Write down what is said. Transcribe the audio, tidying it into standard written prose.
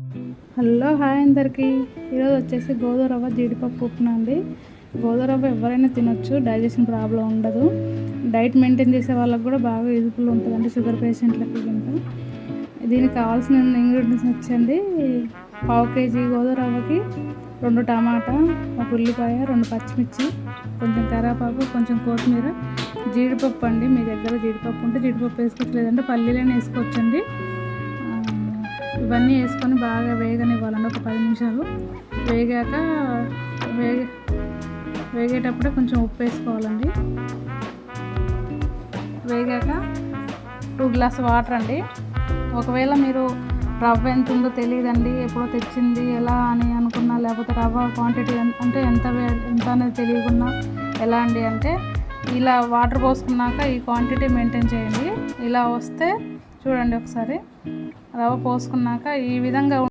Hello hi అందరికీ. ఈరోజు వచ్చేసి గోధుమ రవ్వ జీడిపప్పు ఉప్మా అండి. గోధుమ రవ్వ ఎవరైనా తినొచ్చు, డైజెషన్ ప్రాబ్లం ఉండదు. డైట్ మెయింటైన్ చేసే వాళ్ళకి కూడా బాగా యూజ్ఫుల్ ఉంటుందండి, షుగర్ పేషెంట్లకి కనుక. దీనికి కావాల్సిన ఇంగ్రీడియంట్స్ వచ్చండి, 1/2 kg గోధుమ రవ్వకి 2 టమాటా, 1 ఉల్లిపాయ, 2 పచ్చిమిర్చి, కొంచెం కరివేపాకు, కొంచెం కొత్తిమీర, జీడిపప్పు అండి. మీ దగ్గర జీడిపప్పు ఉంటే జీడిపప్పు వేసుకోవచ్చు, లేదంటే పల్లీలైనా వేసుకోవచ్చండి. ఇవన్నీ వేసుకొని బాగా వేగనివ్వాలండి, ఒక 10 నిమిషాలు. వేగేటప్పుడే కొంచెం ఉప్పు వేసుకోవాలండి. వేగాక 2 గ్లాస్ వాటర్ అండి. ఒకవేళ మీరు రవ్వ ఎంత ఉందో తెలియదండి, ఎప్పుడో తెచ్చింది ఎలా అని అనుకున్నా, లేకపోతే రవ్వ క్వాంటిటీ అంటే ఎంత అనేది తెలియకున్నా ఎలా అండి అంటే, ఇలా వాటర్ పోసుకున్నాక ఈ క్వాంటిటీ మెయింటైన్ చేయండి. ఇలా వస్తే చూడండి, ఒకసారి రవ్వ పోసుకున్నాక ఈ విధంగా